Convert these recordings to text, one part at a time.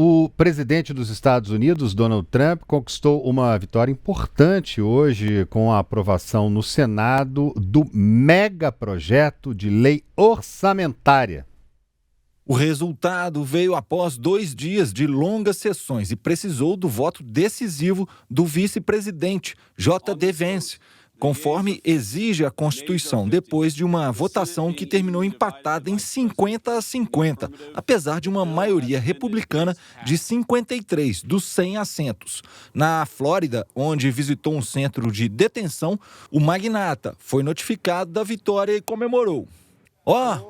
O presidente dos Estados Unidos, Donald Trump, conquistou uma vitória importante hoje com a aprovação no Senado do megaprojeto de lei orçamentária. O resultado veio após 2 dias de longas sessões e precisou do voto decisivo do vice-presidente, J.D. Vance, conforme exige a Constituição, depois de uma votação que terminou empatada em 50-50, apesar de uma maioria republicana de 53 dos 100 assentos. Na Flórida, onde visitou um centro de detenção, o magnata foi notificado da vitória e comemorou.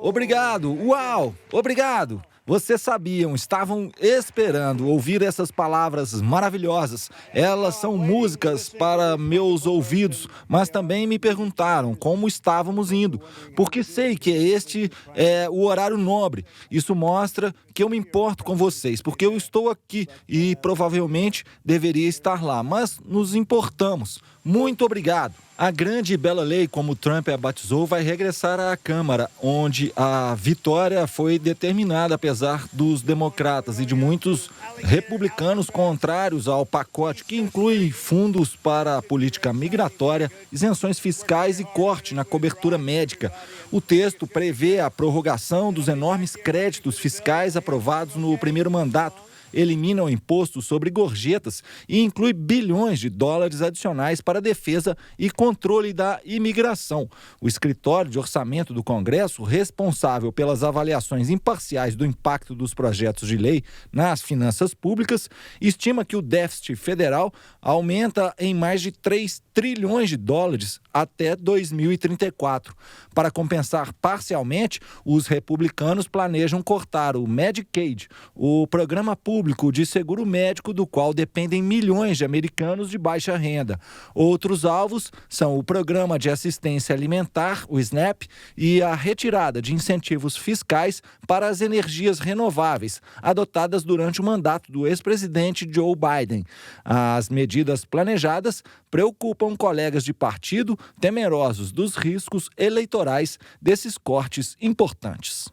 Obrigado! Uau! Obrigado! Vocês sabiam, estavam esperando ouvir essas palavras maravilhosas. Elas são músicas para meus ouvidos, mas também me perguntaram como estávamos indo, porque sei que este é o horário nobre. Isso mostra que eu me importo com vocês, porque eu estou aqui e provavelmente deveria estar lá, mas nos importamos. Muito obrigado. A grande e bela lei, como Trump a batizou, vai regressar à Câmara, onde a vitória foi determinada, apesar dos democratas e de muitos republicanos contrários ao pacote, que inclui fundos para a política migratória, isenções fiscais e corte na cobertura médica. O texto prevê a prorrogação dos enormes créditos fiscais aprovados no primeiro mandato, elimina o imposto sobre gorjetas e inclui bilhões de dólares adicionais para a defesa e controle da imigração. O Escritório de Orçamento do Congresso, responsável pelas avaliações imparciais do impacto dos projetos de lei nas finanças públicas, estima que o déficit federal aumenta em mais de 3 trilhões de dólares até 2034. Para compensar parcialmente, os republicanos planejam cortar o Medicaid, o programa público de seguro médico do qual dependem milhões de americanos de baixa renda. Outros alvos são o Programa de Assistência Alimentar, o SNAP, e a retirada de incentivos fiscais para as energias renováveis, adotadas durante o mandato do ex-presidente Joe Biden. As medidas planejadas preocupam colegas de partido temerosos dos riscos eleitorais desses cortes importantes.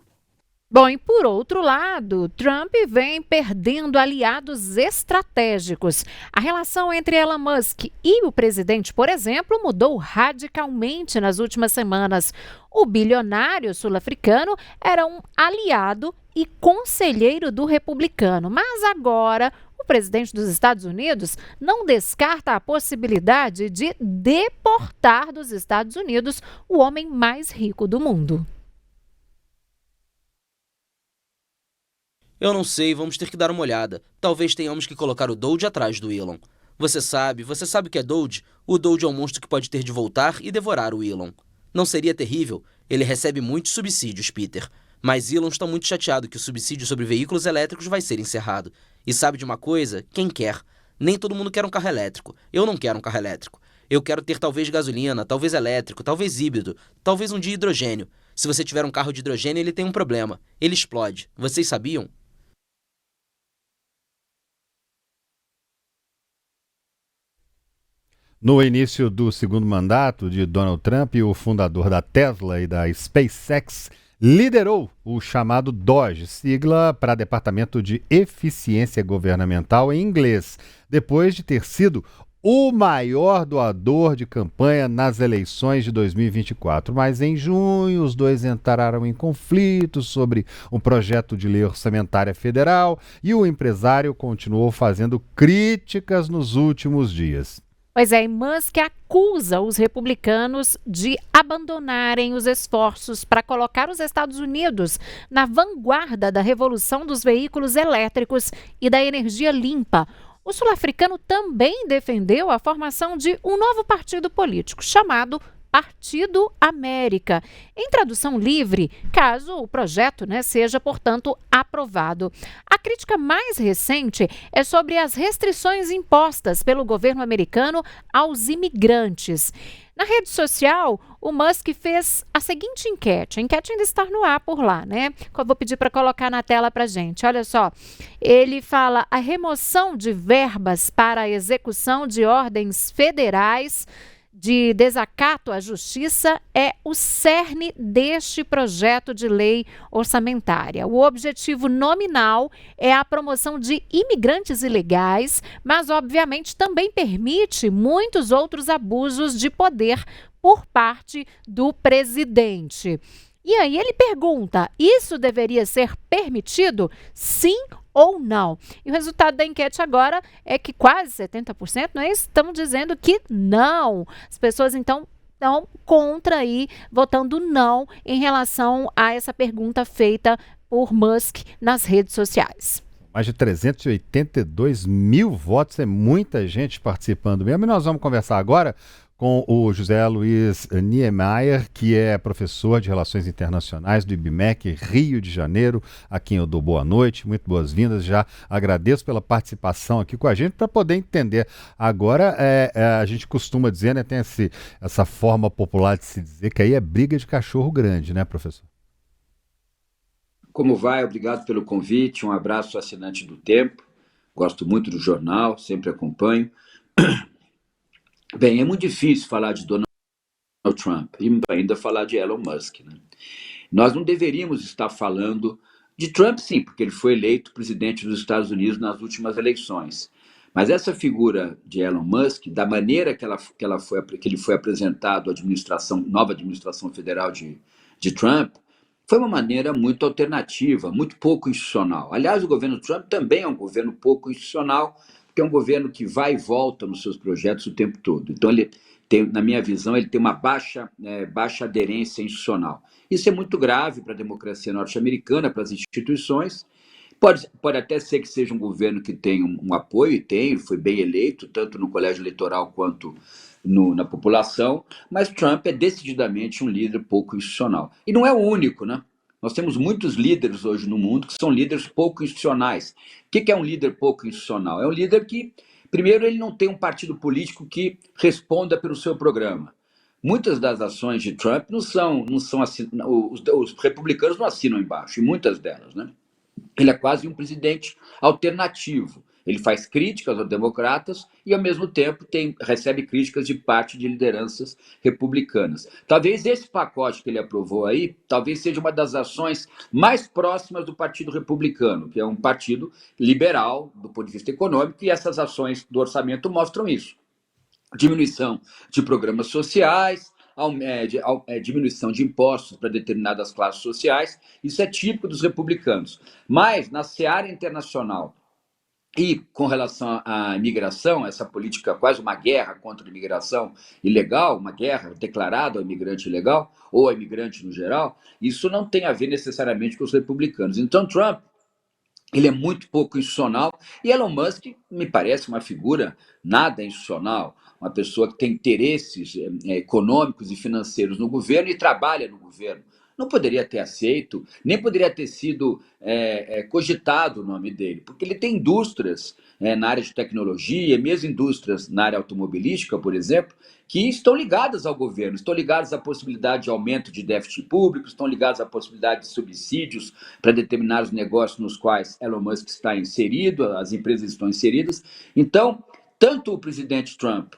Bom, e por outro lado, Trump vem perdendo aliados estratégicos. A relação entre Elon Musk e o presidente, por exemplo, mudou radicalmente nas últimas semanas. O bilionário sul-africano era um aliado e conselheiro do republicano, mas agora o presidente dos Estados Unidos não descarta a possibilidade de deportar dos Estados Unidos o homem mais rico do mundo. Eu não sei, vamos ter que dar uma olhada. Talvez tenhamos que colocar o Doge atrás do Elon. Você sabe o que é Doge? O Doge é um monstro que pode ter de voltar e devorar o Elon. Não seria terrível? Ele recebe muitos subsídios, Peter. Mas Elon está muito chateado que o subsídio sobre veículos elétricos vai ser encerrado. E sabe de uma coisa? Quem quer? Nem todo mundo quer um carro elétrico. Eu não quero um carro elétrico. Eu quero ter talvez gasolina, talvez elétrico, talvez híbrido, talvez um de hidrogênio. Se você tiver um carro de hidrogênio, ele tem um problema. Ele explode. Vocês sabiam? No início do segundo mandato de Donald Trump, o fundador da Tesla e da SpaceX liderou o chamado DOGE, sigla para Departamento de Eficiência Governamental em inglês, depois de ter sido o maior doador de campanha nas eleições de 2024. Mas em junho, os dois entraram em conflito sobre um projeto de lei orçamentária federal e o empresário continuou fazendo críticas nos últimos dias. Pois é, e Musk acusa os republicanos de abandonarem os esforços para colocar os Estados Unidos na vanguarda da revolução dos veículos elétricos e da energia limpa. O sul-africano também defendeu a formação de um novo partido político chamado Partido América, em tradução livre, caso o projeto seja, portanto, aprovado. A crítica mais recente é sobre as restrições impostas pelo governo americano aos imigrantes. Na rede social, o Musk fez a seguinte enquete. A enquete ainda está no ar por lá, né? Eu vou pedir para colocar na tela para gente. Olha só, ele fala a remoção de verbas para a execução de ordens federais de desacato à justiça é o cerne deste projeto de lei orçamentária. O objetivo nominal é a promoção de imigrantes ilegais, mas obviamente também permite muitos outros abusos de poder por parte do presidente. E aí ele pergunta: isso deveria ser permitido? Sim ou não? E o resultado da enquete agora é que quase 70%, não é isso? Estão dizendo que não. As pessoas, então, estão contra aí, votando não em relação a essa pergunta feita por Musk nas redes sociais. Mais de 382 mil votos, é muita gente participando mesmo. E nós vamos conversar agora com o José Luiz Niemeyer, que é professor de Relações Internacionais do IBMEC, Rio de Janeiro, a quem eu dou boa noite, muito boas-vindas. Já agradeço pela participação aqui com a gente, para poder entender. Agora, a gente costuma dizer, né, tem essa forma popular de se dizer que aí é briga de cachorro grande, né, professor? Como vai? Obrigado pelo convite, um abraço assinante do Tempo, gosto muito do jornal, sempre acompanho. Bem, é muito difícil falar de Donald Trump e ainda falar de Elon Musk, né? Nós não deveríamos estar falando de Trump, sim, porque ele foi eleito presidente dos Estados Unidos nas últimas eleições. Mas essa figura de Elon Musk, da maneira que ele foi apresentado à nova administração federal de Trump, foi uma maneira muito alternativa, muito pouco institucional. Aliás, o governo Trump também é um governo pouco institucional, porque é um governo que vai e volta nos seus projetos o tempo todo. Então, ele tem, na minha visão, ele tem uma baixa aderência institucional. Isso é muito grave para a democracia norte-americana, para as instituições. Pode até ser que seja um governo que tenha um apoio, e foi bem eleito, tanto no colégio eleitoral quanto na população, mas Trump é decididamente um líder pouco institucional. E não é o único, né? Nós temos muitos líderes hoje no mundo que são líderes pouco institucionais. O que é um líder pouco institucional? É um líder que, primeiro, ele não tem um partido político que responda pelo seu programa. Muitas das ações de Trump não são os republicanos não assinam embaixo, e muitas delas, né? Ele é quase um presidente alternativo. Ele faz críticas aos democratas e, ao mesmo tempo, recebe críticas de parte de lideranças republicanas. Talvez esse pacote que ele aprovou aí, talvez seja uma das ações mais próximas do Partido Republicano, que é um partido liberal do ponto de vista econômico, e essas ações do orçamento mostram isso. Diminuição de programas sociais, diminuição de impostos para determinadas classes sociais, isso é típico dos republicanos. Mas, na seara internacional, e com relação à imigração, essa política, quase uma guerra contra a imigração ilegal, uma guerra declarada ao imigrante ilegal, ou ao imigrante no geral, isso não tem a ver necessariamente com os republicanos. Então, Trump, ele é muito pouco institucional, e Elon Musk me parece uma figura nada institucional, uma pessoa que tem interesses econômicos e financeiros no governo e trabalha no governo. Não poderia ter aceito, nem poderia ter sido cogitado o nome dele, porque ele tem indústrias na área de tecnologia, mesmo indústrias na área automobilística, por exemplo, que estão ligadas ao governo, estão ligadas à possibilidade de aumento de déficit público, estão ligadas à possibilidade de subsídios para determinados negócios nos quais Elon Musk está inserido, as empresas estão inseridas. Então, tanto o presidente Trump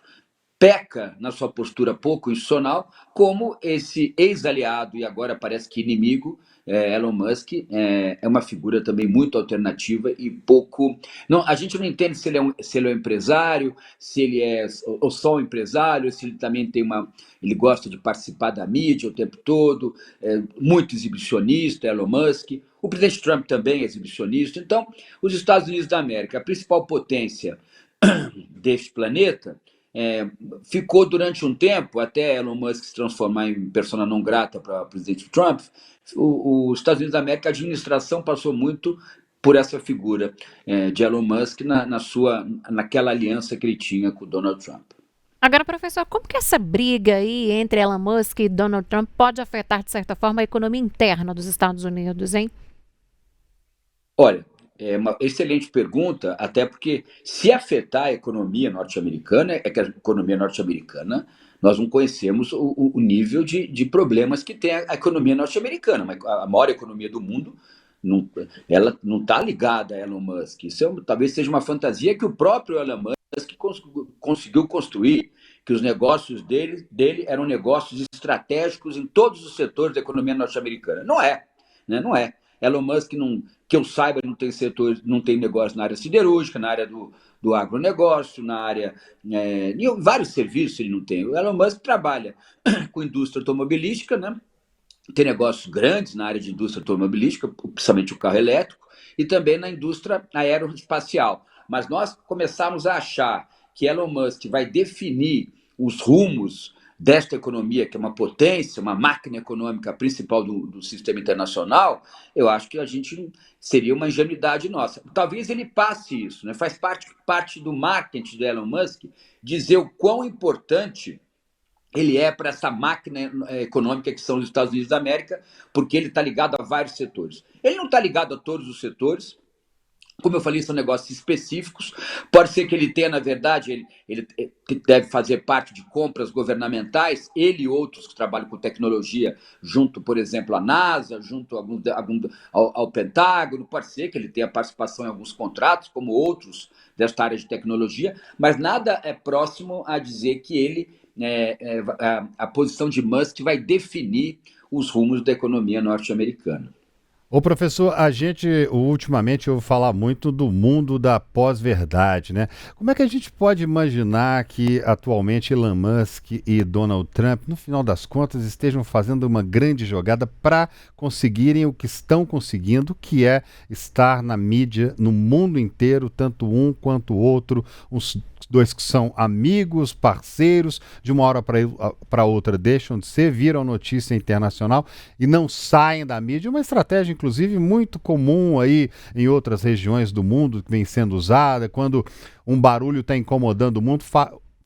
peca na sua postura pouco institucional, como esse ex-aliado e agora parece que inimigo, Elon Musk, é uma figura também muito alternativa e pouco... Não, a gente não entende se ele é um empresário, se ele é ou só um empresário, se ele também ele gosta de participar da mídia o tempo todo, muito exibicionista, Elon Musk. O presidente Trump também é exibicionista. Então, os Estados Unidos da América, a principal potência deste planeta, ficou durante um tempo, até Elon Musk se transformar em persona não grata para o presidente Trump, os Estados Unidos da América, a administração passou muito por essa figura de Elon Musk naquela aliança que ele tinha com o Donald Trump. Agora, professor, como que essa briga aí entre Elon Musk e Donald Trump pode afetar, de certa forma, a economia interna dos Estados Unidos, hein? Olha, é uma excelente pergunta, até porque se afetar a economia norte-americana, é que a economia norte-americana, nós não conhecemos o nível de problemas que tem a economia norte-americana, mas a maior economia do mundo, ela não está ligada a Elon Musk. Isso talvez seja uma fantasia que o próprio Elon Musk conseguiu construir, que os negócios dele eram negócios estratégicos em todos os setores da economia norte-americana. Não é, né? Não é. Elon Musk, não, que eu saiba, não tem negócio na área siderúrgica, na área do agronegócio, na área. Em vários serviços ele não tem. O Elon Musk trabalha com indústria automobilística, né? Tem negócios grandes na área de indústria automobilística, principalmente o carro elétrico, e também na indústria aeroespacial. Mas nós começamos a achar que Elon Musk vai definir os rumos desta economia, que é uma potência, uma máquina econômica principal do sistema internacional. Eu acho que a gente seria uma ingenuidade nossa. Talvez ele passe isso, né? Faz parte do marketing do Elon Musk dizer o quão importante ele é para essa máquina econômica que são os Estados Unidos da América, porque ele está ligado a vários setores. Ele não está ligado a todos os setores. Como eu falei, são negócios específicos. Pode ser que ele tenha, na verdade, ele deve fazer parte de compras governamentais, ele e outros que trabalham com tecnologia, junto, por exemplo, à NASA, junto ao Pentágono. Pode ser que ele tenha participação em alguns contratos, como outros desta área de tecnologia, mas nada é próximo a dizer que ele, a posição de Musk vai definir os rumos da economia norte-americana. Ô professor, a gente ultimamente ouve falar muito do mundo da pós-verdade, né? Como é que a gente pode imaginar que atualmente Elon Musk e Donald Trump, no final das contas, estejam fazendo uma grande jogada para conseguirem o que estão conseguindo, que é estar na mídia no mundo inteiro, tanto um quanto o outro, uns dois que são amigos, parceiros, de uma hora para outra deixam de ser, viram notícia internacional e não saem da mídia. Uma estratégia, inclusive, muito comum aí em outras regiões do mundo, que vem sendo usada, quando um barulho está incomodando o mundo,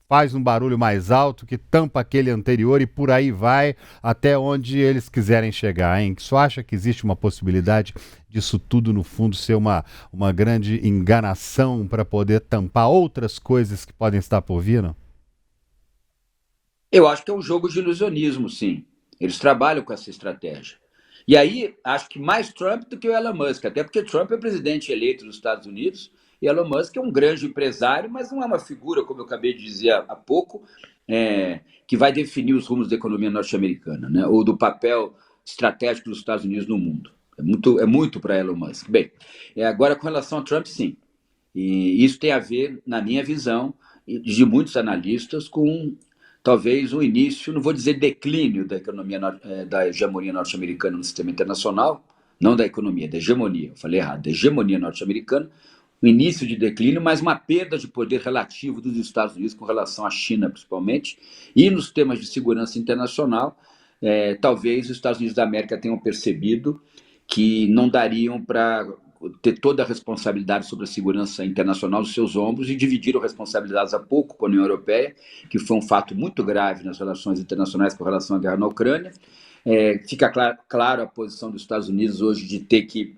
faz um barulho mais alto que tampa aquele anterior e por aí vai até onde eles quiserem chegar, hein? Você acha que existe uma possibilidade disso tudo, no fundo, ser uma grande enganação para poder tampar outras coisas que podem estar por vir, não? Eu acho que é um jogo de ilusionismo, sim. Eles trabalham com essa estratégia. E aí, acho que mais Trump do que o Elon Musk, até porque Trump é presidente eleito dos Estados Unidos e Elon Musk é um grande empresário, mas não é uma figura, como eu acabei de dizer há pouco, que vai definir os rumos da economia norte-americana, né? Ou do papel estratégico dos Estados Unidos no mundo. É muito para Elon Musk. Bem, agora com relação a Trump, sim. E isso tem a ver, na minha visão, de muitos analistas, com talvez um início, não vou dizer declínio da economia, da hegemonia norte-americana no sistema internacional, não da economia, da hegemonia, eu falei errado, da hegemonia norte-americana, o início de declínio, mas uma perda de poder relativo dos Estados Unidos com relação à China, principalmente, e nos temas de segurança internacional, talvez os Estados Unidos da América tenham percebido que não dariam para ter toda a responsabilidade sobre a segurança internacional nos seus ombros e dividiram responsabilidades há pouco com a União Europeia, que foi um fato muito grave nas relações internacionais com relação à guerra na Ucrânia. Fica claro a posição dos Estados Unidos hoje de ter que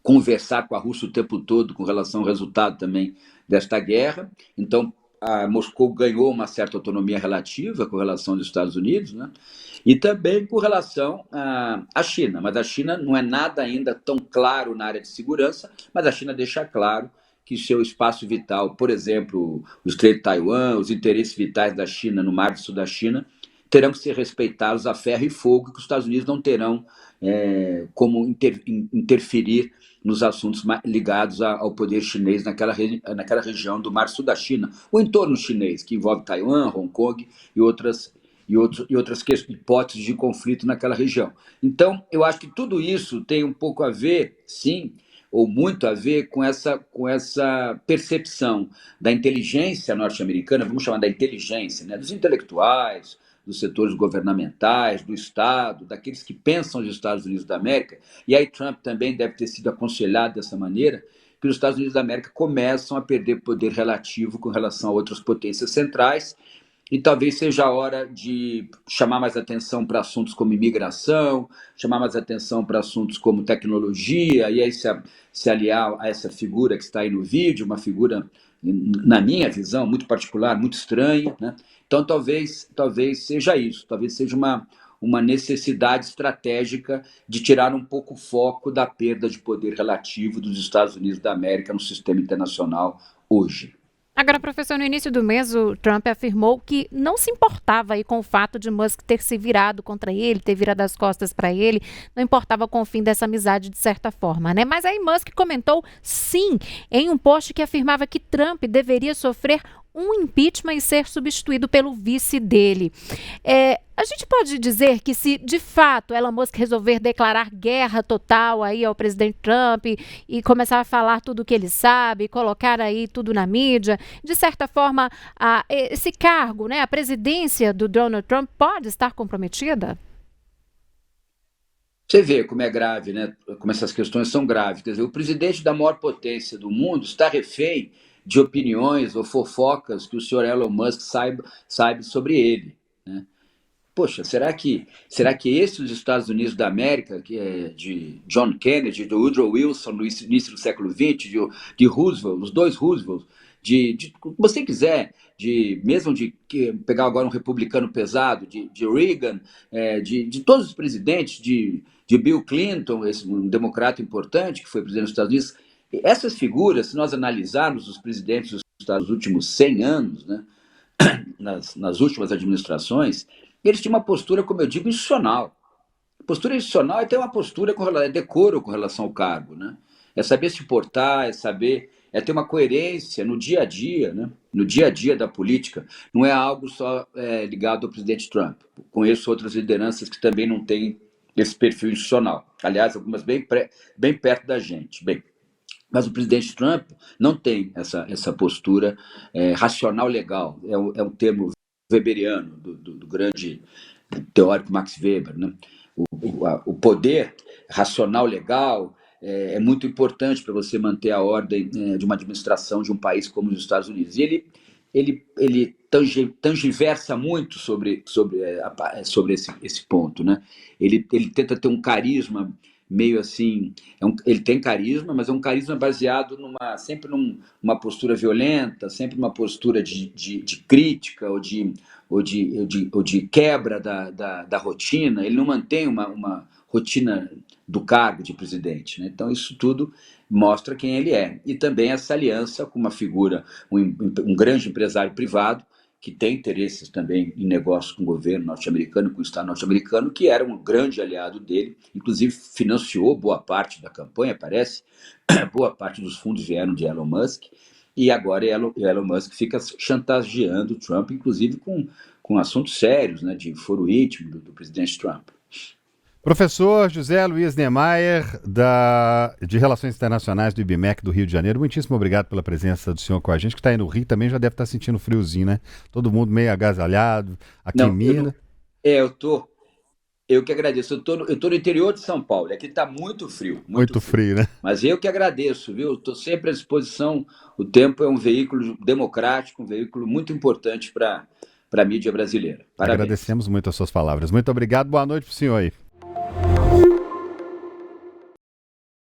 conversar com a Rússia o tempo todo com relação ao resultado também desta guerra. Então, a Moscou ganhou uma certa autonomia relativa com relação aos Estados Unidos, né? E também com relação à China. Mas a China não é nada ainda tão claro na área de segurança, mas a China deixa claro que seu espaço vital, por exemplo, o Estreito de Taiwan, os interesses vitais da China no Mar do Sul da China, terão que ser respeitados a ferro e fogo, que os Estados Unidos não terão como interferir nos assuntos ligados ao poder chinês naquela região do Mar Sul da China, o entorno chinês, que envolve Taiwan, Hong Kong e outras hipóteses de conflito naquela região. Então, eu acho que tudo isso tem um pouco a ver, sim, ou muito a ver com essa percepção da inteligência norte-americana, vamos chamar da inteligência, né, dos intelectuais, dos setores governamentais, do Estado, daqueles que pensam os Estados Unidos da América, e aí Trump também deve ter sido aconselhado dessa maneira, que os Estados Unidos da América começam a perder poder relativo com relação a outras potências centrais, e talvez seja a hora de chamar mais atenção para assuntos como imigração, chamar mais atenção para assuntos como tecnologia, e aí se aliar a essa figura que está aí no vídeo, uma figura, na minha visão, muito particular, muito estranha, né? Então, talvez seja isso, talvez seja uma necessidade estratégica de tirar um pouco o foco da perda de poder relativo dos Estados Unidos da América no sistema internacional hoje. Agora, professor, no início do mês, o Trump afirmou que não se importava aí com o fato de Musk ter se virado contra ele, ter virado as costas para ele, não importava com o fim dessa amizade de certa forma, né? Mas aí Musk comentou sim em um post que afirmava que Trump deveria sofrer um impeachment e ser substituído pelo vice dele. A gente pode dizer que se de fato Elon Musk resolver declarar guerra total aí ao presidente Trump e começar a falar tudo o que ele sabe, colocar aí tudo na mídia, de certa forma esse cargo, né, a presidência do Donald Trump pode estar comprometida? Você vê como é grave, né? Como essas questões são graves. Quer dizer, o presidente da maior potência do mundo está refém de opiniões ou fofocas que o senhor Elon Musk sabe sobre ele, né? Poxa, será que esse os Estados Unidos da América, que é de John Kennedy, de Woodrow Wilson no início do século XX, de Roosevelt, os dois Roosevelt, de o que você quiser, mesmo de pegar agora um republicano pesado, de Reagan, de todos os presidentes, de Bill Clinton, um democrata importante que foi presidente dos Estados Unidos, essas figuras, se nós analisarmos os presidentes dos Estados Unidos nos últimos 100 anos, né, nas últimas administrações, eles tinham uma postura, como eu digo, institucional. Postura institucional é ter uma postura, decoro com relação ao cargo, né? É saber se portar, é ter uma coerência no dia a dia, né? No dia a dia da política. Não é algo só ligado ao presidente Trump. Conheço outras lideranças que também não têm esse perfil institucional. Aliás, algumas bem perto da gente. Bem, mas o presidente Trump não tem essa postura racional legal. É um termo weberiano, do grande teórico Max Weber, né? O poder racional legal é muito importante para você manter a ordem de uma administração de um país como os Estados Unidos. E ele tangiversa muito sobre esse ponto, né? Ele tenta ter um carisma meio assim, ele tem carisma, mas é um carisma baseado sempre numa postura violenta, sempre numa postura de crítica ou de quebra da rotina. Ele não mantém uma rotina do cargo de presidente, né? Então isso tudo mostra quem ele é. E também essa aliança com uma figura, um grande empresário privado, que tem interesses também em negócios com o governo norte-americano, com o Estado norte-americano, que era um grande aliado dele, inclusive financiou boa parte da campanha, parece, boa parte dos fundos vieram de Elon Musk, e agora Elon Musk fica chantageando o Trump, inclusive com assuntos sérios, né, de foro íntimo do presidente Trump. Professor José Luiz Niemeyer, de Relações Internacionais do IBMEC do Rio de Janeiro, muitíssimo obrigado pela presença do senhor com a gente, que está aí no Rio, também já deve estar sentindo friozinho, né? Todo mundo meio agasalhado, aqui em Minas. Eu que agradeço. Eu tô no interior de São Paulo, aqui está muito frio. Muito frio, né? Mas eu que agradeço, viu? Estou sempre à disposição. O Tempo é um veículo democrático, um veículo muito importante para a mídia brasileira. Parabéns. Agradecemos muito as suas palavras. Muito obrigado, boa noite para o senhor aí.